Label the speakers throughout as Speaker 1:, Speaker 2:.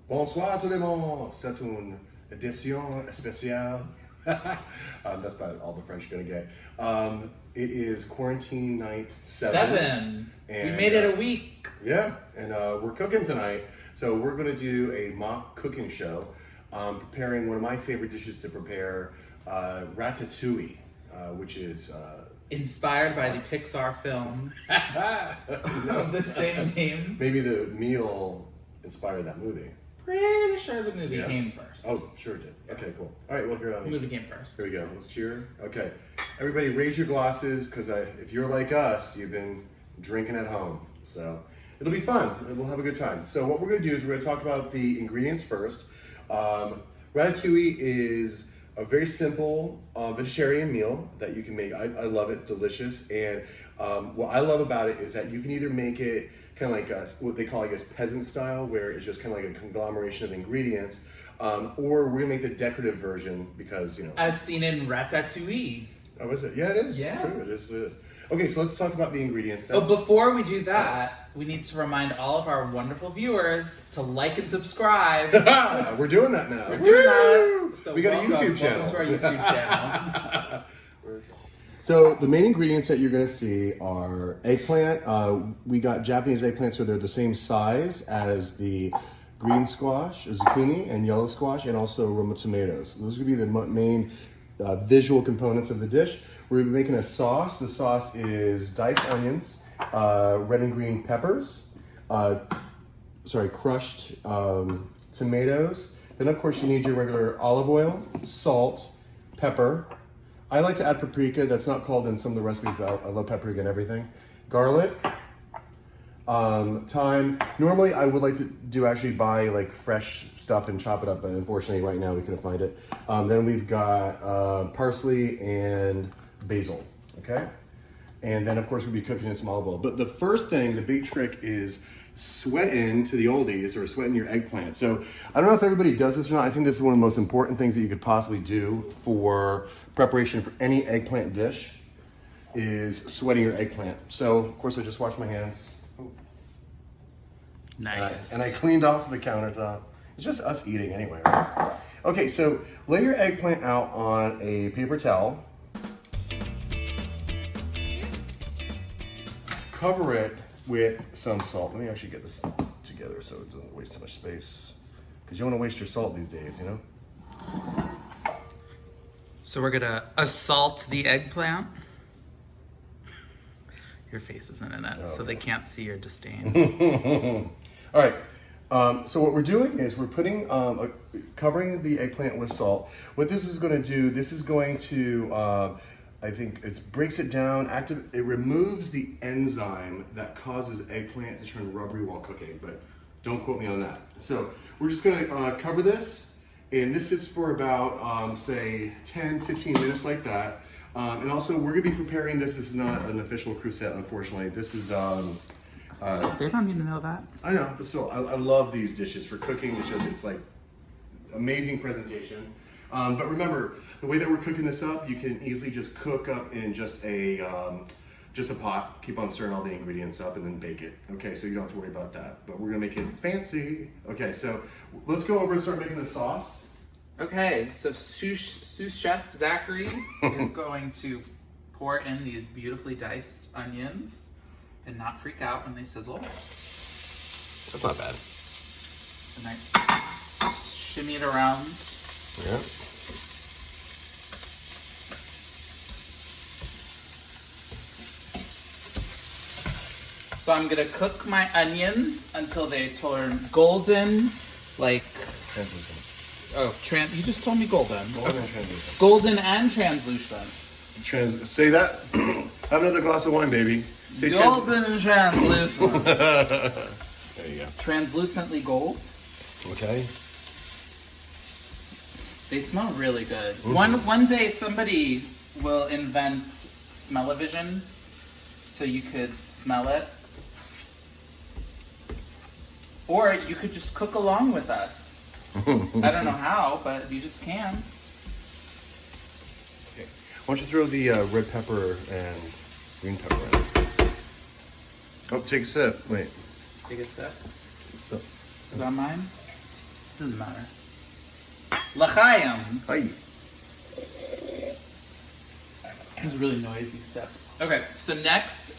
Speaker 1: Bonsoir tout le monde. C'est une édition spéciale. That's about all the French you're gonna get. It is quarantine night 7.
Speaker 2: And, we made it a week.
Speaker 1: Yeah, and we're cooking tonight. So we're gonna do a mock cooking show. Preparing one of my favorite dishes to prepare, ratatouille, which is
Speaker 2: inspired by the Pixar film of the same name.
Speaker 1: Maybe the meal inspired that movie.
Speaker 2: Pretty sure the movie came first.
Speaker 1: Oh, sure it did. Okay, cool. All right, well, here
Speaker 2: The movie came first.
Speaker 1: Here we go. Let's cheer. Okay. Everybody raise your glasses, because if you're like us, you've been drinking at home. So it'll be fun. We'll have a good time. So what we're going to do is we're going to talk about the ingredients first. Ratatouille is a very simple vegetarian meal that you can make. I love it. It's delicious. And what I love about it is that you can either make it kind of like what they call, I guess, peasant style, where it's just kind of like a conglomeration of ingredients, or we're gonna make the decorative version because, you know.
Speaker 2: As seen in Ratatouille.
Speaker 1: Oh, is it? Yeah, it is.
Speaker 2: Yeah.
Speaker 1: True, it is. Okay, so let's talk about the ingredients now.
Speaker 2: But before we do that, we need to remind all of our wonderful viewers to like and subscribe.
Speaker 1: We're doing that now.
Speaker 2: We're doing that. So
Speaker 1: we got a YouTube channel.
Speaker 2: Welcome to our YouTube channel.
Speaker 1: So the main ingredients that you're going to see are eggplant. We got Japanese eggplant, so they're the same size as the green squash, zucchini, and yellow squash, and also Roma tomatoes. Those are going to be the main visual components of the dish. We're going to be making a sauce. The sauce is diced onions, red and green peppers, crushed tomatoes. Then, of course, you need your regular olive oil, salt, pepper. I like to add paprika. That's not called in some of the recipes, but I love paprika and everything. Garlic, thyme. Normally, I would like to actually buy like fresh stuff and chop it up, but unfortunately, right now we couldn't find it. Then we've got parsley and basil. Okay, and then of course we'll be cooking in some olive oil. But the first thing, the big trick is sweating to the oldies, or sweating your eggplant. So I don't know if everybody does this or not. I think this is one of the most important things that you could possibly do for preparation for any eggplant dish, is sweating your eggplant. So of course I just washed my hands.
Speaker 2: Nice.
Speaker 1: And I cleaned off the countertop. It's just us eating anyway, right? Okay, so lay your eggplant out on a paper towel. Cover it with some salt. Let me actually get this together so it doesn't waste too much space. Because you don't want to waste your salt these days, you know?
Speaker 2: So we're gonna assault the eggplant. Your face isn't in it, so they can't see your disdain.
Speaker 1: All right. So what we're doing is we're putting, covering the eggplant with salt. What this is going to do, this is going to, I think it breaks it down, it removes the enzyme that causes eggplant to turn rubbery while cooking, but don't quote me on that. So we're just going to cover this, and this sits for about, say, 10, 15 minutes like that. And also, we're going to be preparing this. This is not an official crusette, unfortunately. This is...
Speaker 2: they don't need to know that.
Speaker 1: I know, but still, I love these dishes for cooking. It's like amazing presentation. But remember, the way that we're cooking this up, you can easily just cook up in just a pot. Keep on stirring all the ingredients up and then bake it. Okay, so you don't have to worry about that. But we're gonna make it fancy. Okay, so let's go over and start making the sauce.
Speaker 2: Okay, so sous chef Zachary is going to pour in these beautifully diced onions and not freak out when they sizzle.
Speaker 3: That's not bad.
Speaker 2: And I shimmy it around.
Speaker 1: Yeah.
Speaker 2: So I'm gonna cook my onions until they turn golden, like...
Speaker 1: Translucent.
Speaker 2: Oh, you just told me golden.
Speaker 1: Golden and translucent.
Speaker 2: Golden and translucent.
Speaker 1: Say that. Have another glass of wine, baby. Say
Speaker 2: Golden and translucent.
Speaker 1: There you go.
Speaker 2: Translucently gold.
Speaker 1: Okay.
Speaker 2: They smell really good. One day somebody will invent smell-o-vision, so you could smell it. Or you could just cook along with us. I don't know how, but you just can.
Speaker 1: Okay. Why don't you throw the red pepper and green pepper in? Oh, take a sip. Wait.
Speaker 2: Take a sip. Is that mine? Doesn't matter. L'chaim.
Speaker 1: Hi.
Speaker 2: It was a really noisy step. Okay, so next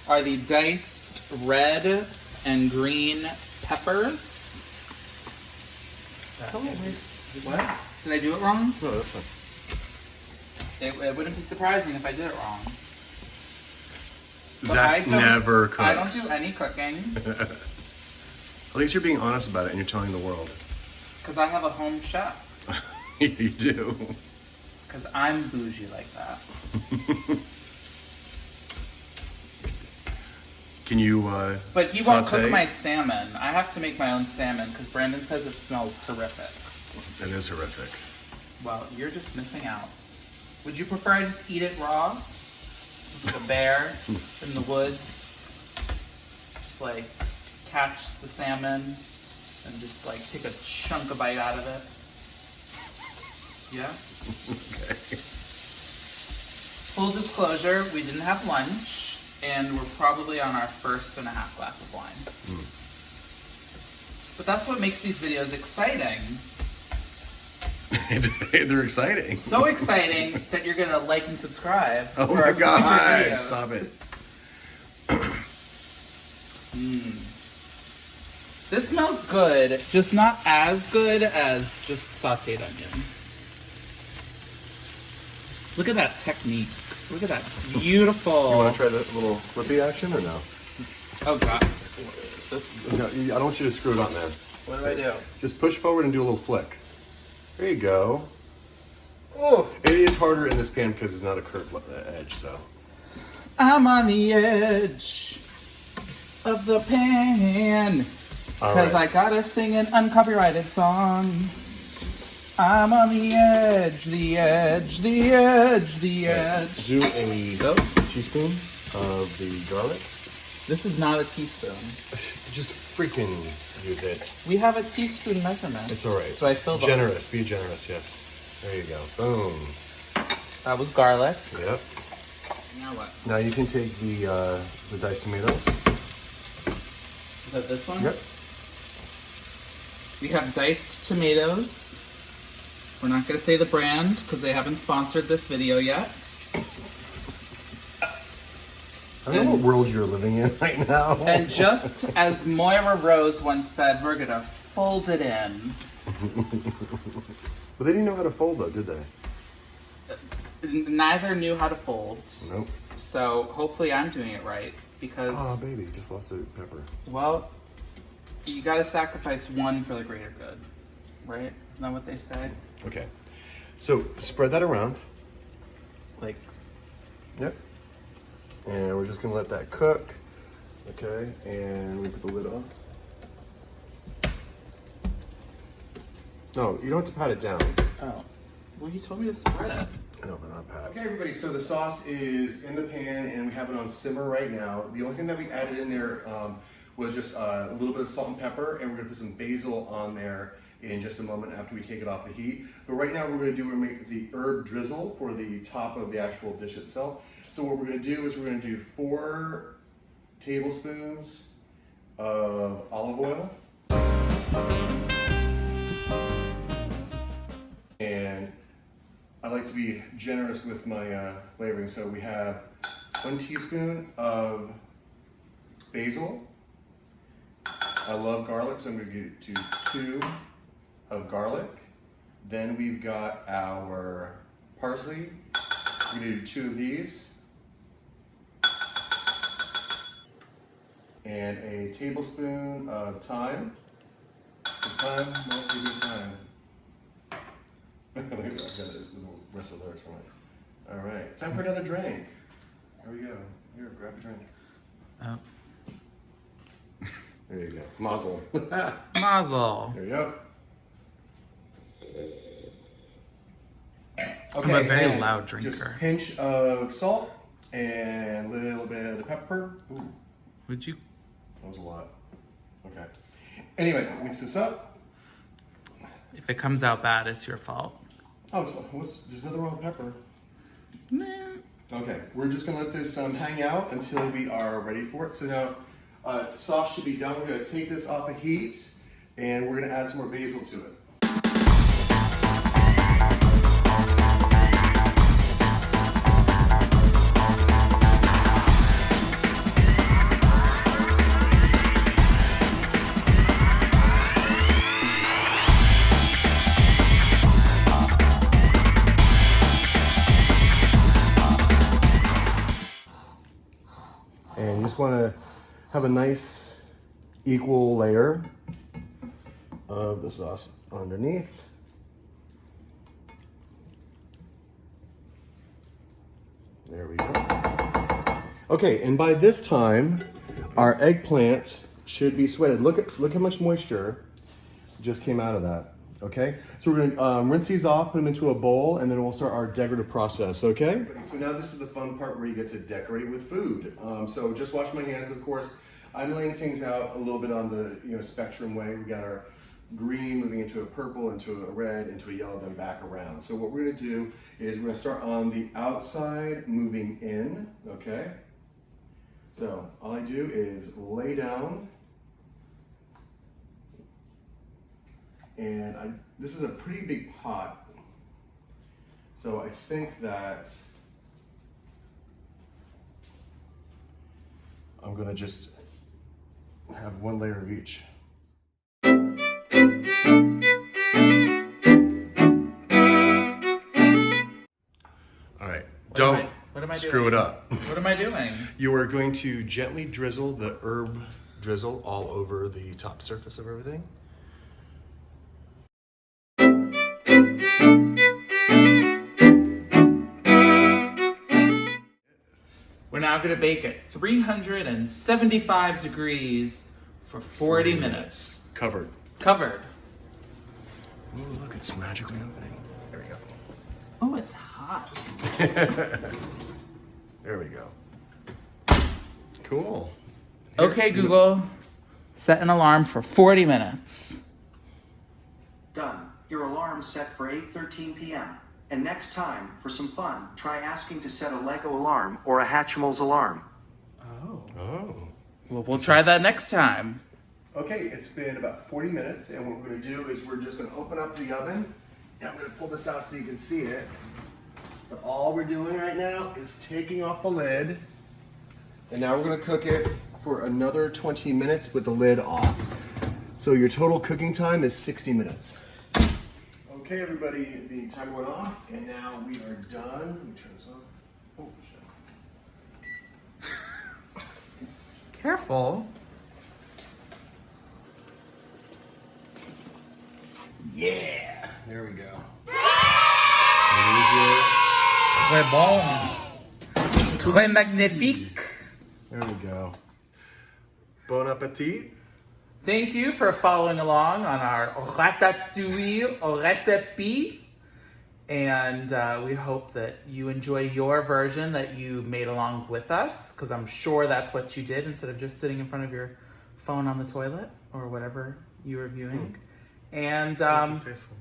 Speaker 2: are the diced red and green peppers.
Speaker 1: What?
Speaker 2: Did I do it wrong?
Speaker 1: No, that's fine.
Speaker 2: It wouldn't be surprising if I did it wrong. So
Speaker 1: Zach never cooks.
Speaker 2: I don't do any cooking.
Speaker 1: At least you're being honest about it and you're telling the world.
Speaker 2: Because I have a home chef.
Speaker 1: You do.
Speaker 2: Because I'm bougie like that.
Speaker 1: Can you
Speaker 2: But he won't
Speaker 1: saute?
Speaker 2: cook my salmon. I have to make my own salmon because Brandon says it smells horrific.
Speaker 1: It is horrific.
Speaker 2: Well, you're just missing out. Would you prefer I just eat it raw? Just like a bear in the woods? Just like catch the salmon and just like take a chunk of bite out of it? Yeah?
Speaker 1: Okay.
Speaker 2: Full disclosure, we didn't have lunch and we're probably on our first and a half glass of wine. But that's what makes these videos exciting.
Speaker 1: They're exciting.
Speaker 2: So exciting that you're gonna like and subscribe.
Speaker 1: Oh
Speaker 2: for
Speaker 1: my
Speaker 2: our
Speaker 1: god,
Speaker 2: future videos.
Speaker 1: stop it.
Speaker 2: This smells good, just not as good as just sauteed onions. Look at that technique. Look at that beautiful.
Speaker 1: You want to try the little flippy action or no?
Speaker 2: Oh god.
Speaker 1: No, I don't want you to screw it on there.
Speaker 2: What do I do?
Speaker 1: Just push forward and do a little flick. There you go.
Speaker 2: Oh,
Speaker 1: It is harder in this pan because it's not a curved edge, so.
Speaker 2: I'm on the edge of the pan.
Speaker 1: All
Speaker 2: Because
Speaker 1: right.
Speaker 2: I gotta sing an uncopyrighted song. I'm on the edge, the edge, the edge, the edge.
Speaker 1: Do a
Speaker 2: Go.
Speaker 1: teaspoon of the garlic.
Speaker 2: This is not a teaspoon.
Speaker 1: Just freaking use it.
Speaker 2: We have a teaspoon measurement.
Speaker 1: It's all right.
Speaker 2: So I filled up.
Speaker 1: Generous. Be generous. Yes. There you go. Boom.
Speaker 2: That was garlic.
Speaker 1: Yep.
Speaker 2: Now what?
Speaker 1: Now you can take the diced tomatoes.
Speaker 2: Is that this one?
Speaker 1: Yep.
Speaker 2: We have diced tomatoes. We're not going to say the brand because they haven't sponsored this video yet.
Speaker 1: I don't know what world you're living in right now.
Speaker 2: And just as Moira Rose once said, we're going to fold it in.
Speaker 1: But they didn't know how to fold though, did they?
Speaker 2: Neither knew how to fold.
Speaker 1: Nope.
Speaker 2: So hopefully I'm doing it right because,
Speaker 1: Oh, baby, just lost a pepper.
Speaker 2: well, you got to sacrifice one for the greater good, right? Isn't that what they say?
Speaker 1: Okay. So spread that around.
Speaker 2: Like,
Speaker 1: Yep. And we're just gonna let that cook. Okay. And we put the lid on. No, you don't have to pat it down.
Speaker 2: oh. Well, you told me to spread it.
Speaker 1: No, but not pat. Okay, everybody, so the sauce is in the pan and we have it on simmer right now. The only thing that we added in there was just a little bit of salt and pepper, and we're gonna put some basil on there in just a moment after we take it off the heat. But right now we're gonna make the herb drizzle for the top of the actual dish itself. So what we're gonna do is we're gonna do 4 tablespoons of olive oil. And I like to be generous with my flavoring, so we have 1 teaspoon of basil. I love garlic, so I'm going to do 2 of garlic. Then we've got our parsley. We're going to do 2 of these. And a tablespoon of thyme. Thyme, won't give you thyme. I've got the rest of the lyrics from it. All right, time for another drink. Here we go. Here, grab a drink.
Speaker 2: Oh.
Speaker 1: There you go. Mazel.
Speaker 2: Mazel.
Speaker 1: There you go.
Speaker 2: I'm a very
Speaker 1: and
Speaker 2: loud
Speaker 1: Just
Speaker 2: drinker.
Speaker 1: a pinch of salt and a little bit of pepper. Ooh,
Speaker 2: Would you?
Speaker 1: that was a lot. Okay. Anyway, mix this up.
Speaker 2: If it comes out bad, it's your fault.
Speaker 1: Oh, it's fine. There's nothing wrong with pepper.
Speaker 2: Nah.
Speaker 1: Okay, we're just gonna let this hang out until we are ready for it. So now, sauce should be done. We're gonna take this off of heat, and we're gonna add some more basil to it. And you just want to have a nice equal layer of the sauce underneath. There we go. Okay, and by this time, our eggplant should be sweated. Look how much moisture just came out of that. Okay, so we're gonna rinse these off, put them into a bowl, and then we'll start our decorative process, okay? So now this is the fun part where you get to decorate with food. So just wash my hands, of course. I'm laying things out a little bit on the spectrum way. We got our green moving into a purple, into a red, into a yellow, then back around. So what we're gonna do is we're gonna start on the outside, moving in, okay? So all I do is lay down, and this is a pretty big pot, so I think that I'm gonna just have one layer of each. All right, don't screw it up.
Speaker 2: What am I doing?
Speaker 1: You are going to gently drizzle the herb drizzle all over the top surface of everything.
Speaker 2: We're now going to bake at 375 degrees for 40 minutes.
Speaker 1: Covered.
Speaker 2: Covered.
Speaker 1: Oh, look, it's magically opening. There we go.
Speaker 2: Oh, it's hot.
Speaker 1: There we go. Cool.
Speaker 2: Okay, Google, set an alarm for 40 minutes.
Speaker 4: Done. Your alarm's set for 8:13 p.m. And next time, for some fun, try asking to set a Lego alarm or a Hatchimals alarm.
Speaker 2: Oh.
Speaker 1: Oh.
Speaker 2: Well, we'll try that next time.
Speaker 1: Okay, it's been about 40 minutes, and what we're gonna do is we're just gonna open up the oven, and I'm gonna pull this out so you can see it. But all we're doing right now is taking off the lid, and now we're gonna cook it for another 20 minutes with the lid off. So your total cooking time is 60 minutes. Okay, everybody, the timer went off, and now we are done. Let me turn this off. Oh, shit.
Speaker 2: Careful.
Speaker 1: Yeah! There we go.
Speaker 2: Très bon. Très magnifique.
Speaker 1: There we go. Bon appetit.
Speaker 2: Thank you for following along on our ratatouille recipe. And we hope that you enjoy your version that you made along with us, because I'm sure that's what you did instead of just sitting in front of your phone on the toilet or whatever you were viewing. And
Speaker 1: Distasteful.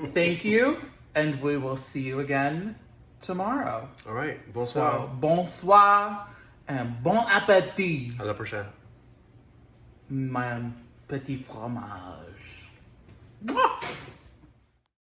Speaker 2: thank you, and we will see you again tomorrow.
Speaker 1: All right. Bonsoir.
Speaker 2: So, bonsoir and bon appétit,
Speaker 1: À la prochaine.
Speaker 2: mon petit fromage. Mwah!